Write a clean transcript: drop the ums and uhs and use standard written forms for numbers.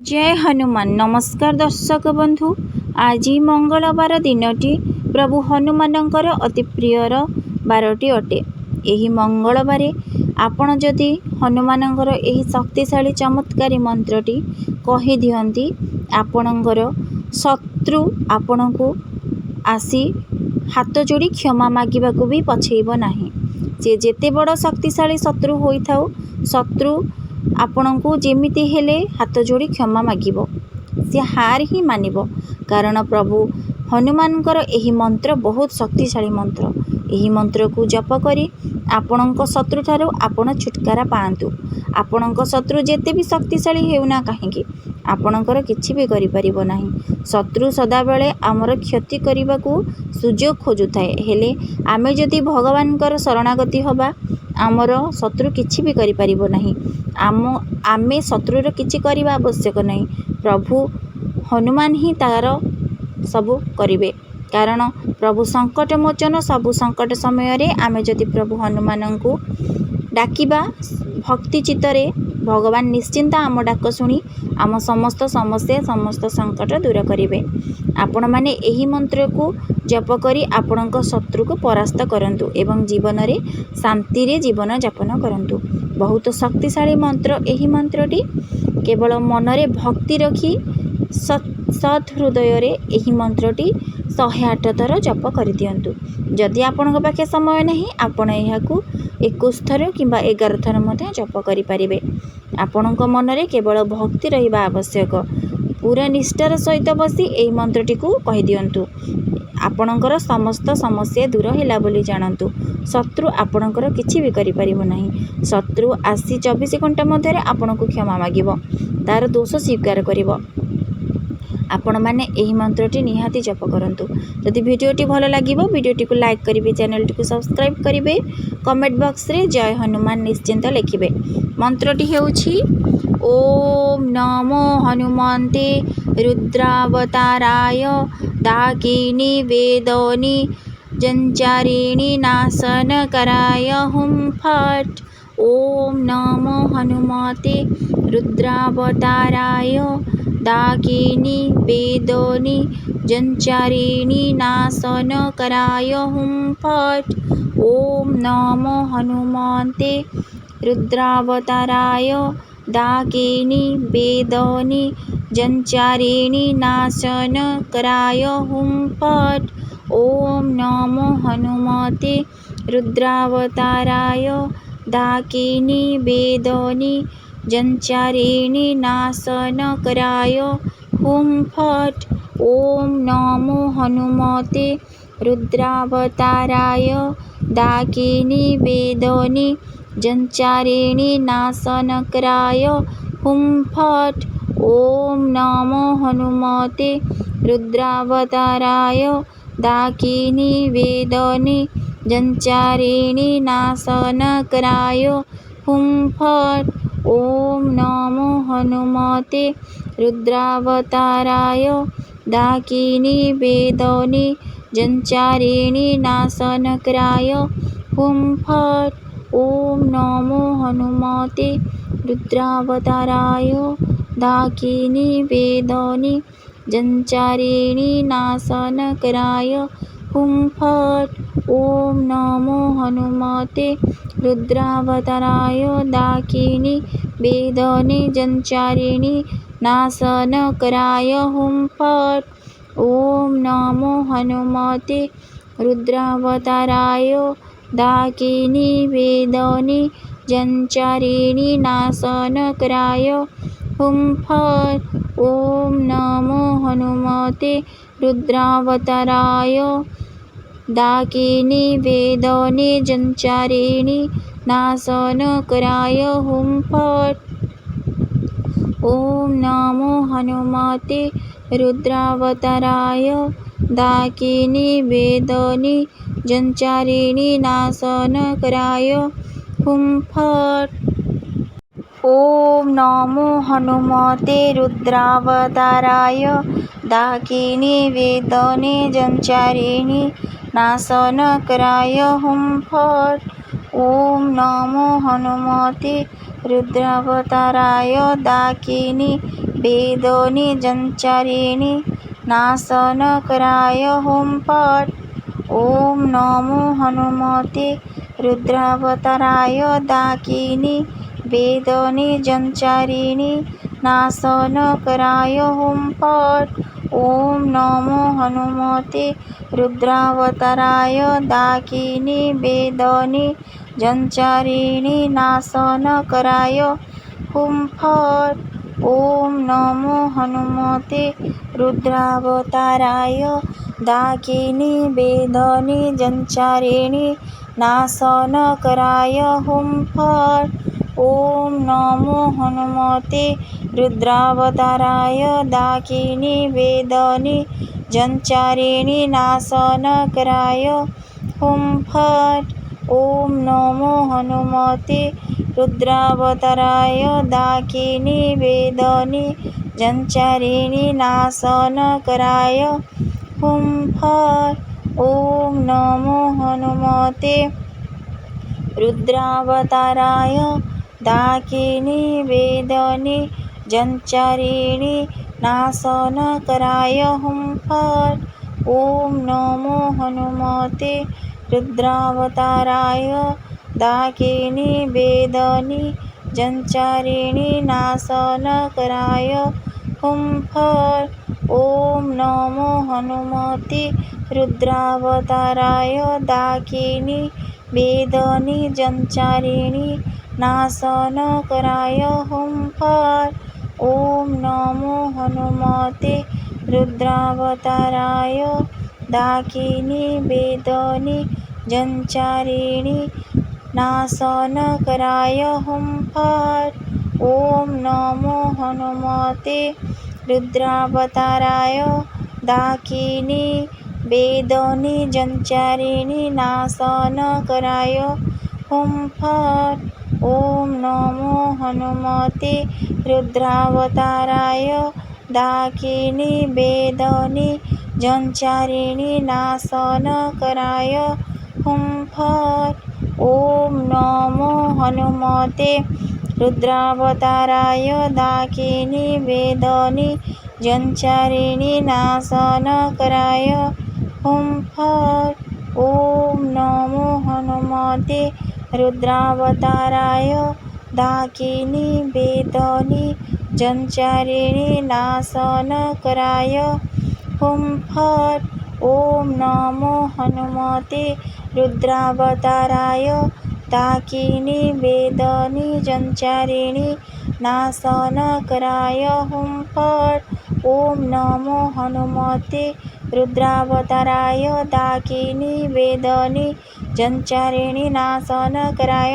जय हनुमान। नमस्कार दर्शक बंधु। आज मंगलवार दिनटी प्रभु हनुमानंकर अति प्रियर बारटी अटे। यही मंगलवार आपण जदि हनुमानंकर यही शक्तिशाली चमत्कारी मंत्रटी कही दियंती, आपणकर शत्रु आपणको आसी हाथ जोड़ी क्षमा मागिबाकू भी पछेइब नाही। से जेते बड़ शक्तिशाली शत्रु होइथाउ, शत्रु आपणको जेमिति हेले हाथ जोड़ी क्षमा मागिब, से हार ही मानिब। कारण प्रभु हनुमानकर एही मंत्र बहुत शक्तिशाली मंत्र। एही मंत्र को जप करी आपणक शत्रु ठारू आपण छुटकारा पाआंतु। आपणक शत्रु जेते भी शक्तिशाली हेउना काहेकि आपणकर किछि भी करि परिबो नाही। शत्रु सदाबेले आमर क्षति करिबाकू सुजोग खोजुथाए, हेले आमे जदि भगवानकर शरणागति हबा, आमर शत्रु किछि भी करि परिबो नाही। आमे शत्रुर किछि करिबा आवश्यक नहीं। प्रभु हनुमान ही तार सबु करिवे। कारण प्रभु संकट मोचन, सबु संकट समय रे आमे जदि प्रभु हनुमान को डाकिबा भक्ति चित्तरे, भगवान निश्चिंत आम डाक शुणी आम समस्त समस्या समस्त संकट दूर करिवे। आपण माने एही मंत्र को जप करी आपणक शत्रु को परास्त करंतु एवं जीवन रे शांति रे जीवन यापन करंतु। बहुत शक्तिशाली मंत्र एही मंत्रटी। केवल मनरे भक्ति रखी सत् हृदय रे एही मंत्रटी 108 थर जप कर दियंतु। जदि आपणक पाखे समय नहीं, आपण एहाकू 21 थर किंबा 11 थर मध्य जप करि परिबे। आपणक मनरे केवल भक्ति रहिबा आवश्यक। पूरा निष्ठार सहित बसी एही मंत्रटी को कहि दियंतु। आपणकर समस्त समस्या दूर होला बोली जानंतु। शत्रु आपणकर किछि भी करि परिबो नाही। शत्रु आसी 24 घंटा मध्य आपणको क्षमा मागिब, तार दोष स्वीकार करिब। आपण माने एही मंत्रटी निहाती जप करंतु। जदि वीडियोटी भलो लागिबो, वीडियोटी को लाइक करिवे, चैनलटी को सब्सक्राइब करिवे, कमेंट बॉक्स रे जय हनुमान निश्चिंत लिखिबे। मंत्रटी हेउछि ओम नमो हनुमन्ते रुद्रावताराय दाकिनी वेदनी जंचारिणी नाशन कराय हुम फट। ओम नमो हनुमते रुद्रावताराय दाकिनी वेदनी जंचारिणी नाशन कराय हुम फट। ओम नमो हनुमते रुद्रावताराय दाकिनी वेदनी जंचारिणी नाशन कराय हुम फट। ओम नमो हनुमते रुद्रावताराय दाकिनी वेदनी जंचारिणी नाशन कराय हुम फट। ओम नमो हनुमते रुद्रावताराय दाकिनी वेदनी जंचारिणी नाशन कराय हुम फट। ओम नमो हनुमते रुद्रावताराय दाकिनी वेदनी जंचारिणी नाशन कराय हुम फट। ओम नमो हनुमते रुद्रावताराय दाकिनी वेदनी जंचारिणी नाशन कराय हुम फट। ओम नमो हनुमते रुद्रावताराय दाकिनी वेदनी जंचारिणी नाशन कराय हुम फट। ओम नमो हनुमते रुद्रावताराय दाकिनी वेदनी जंचारिणी नाशन कराय हुम फट। ओम नमो हनुमते रुद्रावताराय दाकिनी वेदनी जंचारिणी नाशन कराय हुम फट। ओम नमो हनुमते रुद्रावताराय दाकिनी वेदनी जंचारिणी नाशन कराय हुम फट। ओम नमो हनुमते रुद्रावताराय दाकिनी वेदनी जंचारिणी नाशन कराय हुम फट। ओम नमो हनुमते रुद्रावताराय दाकिनी वेदनी जंचारिणी नाशन कराय हुम फट। ओम नमो हनुमते रुद्रावताराय दाकिनी वेदनी जंचारिणी नाशनकराय हुं फट्। ॐ नमो हनुमते रुद्रावताराय दाकिनी वेदनी जंचारिणी नाशनकराय हुं फट्। ॐ नमो हनुमते रुद्रावताराय दाकिनी वेदनी जंचारिणी नाशनकराय हुं फट्। ॐ नमो हनुमते रुद्रावताराय दाकिनी वेदनी जंचारिणी नाशनकराय हुं फट्। ॐ नमो हनुमते रुद्रावताराय दाकिनी वेदनी जंचारिणी नाशनकराय हुं फट्। ॐ नमो हनुमते रुद्रावताराय दाकिनी वेदनी जंचारिणी नाशनकराय हुं फट्। ॐ नमो हनुमते रुद्रावताराय दाकिनी वेदनी जंचारिणी नाशनकराय हुं फट्। ॐ नमो हनुमते रुद्रावताराय दाकिनी वेदनी जंचारिणी नाशनकराय हुं फट्। ॐ नमो हनुमते रुद्रावताराय दाकिनी वेदनी जंचारिणी नाशनकराय हुं फट्। ॐ नमो हनुमते रुद्रावताराय दाकिनी वेदनी जंचारिणी नाशनकराय हुं फट्। ॐ नमो हनुमते रुद्रावताराय दाकिनी वेदनी जंचारिणी नाशनकराय हुं फट्। ॐ नमो हनुमते रुद्रावताराय दाकिनी वेदनी जंचारिणी नाशनकराय हुं फट्। ॐ नमो हनुमते रुद्रावताराय दाकिनी वेदनी जंचारिणी नाशनकराय हुं फट्। ॐ नमो हनुमते रुद्रावताराय दाकिनी वेदनी जंचारिणी नाशनकराय हुं फट्। ॐ नमो हनुमते रुद्रावताराय दाकिनी वेदनी जंचारिणी नाशनकराय हुं फट्। ॐ नमो हनुमते रुद्रावताराय दाकिनी वेदनी जंचारिणी नाशनकराय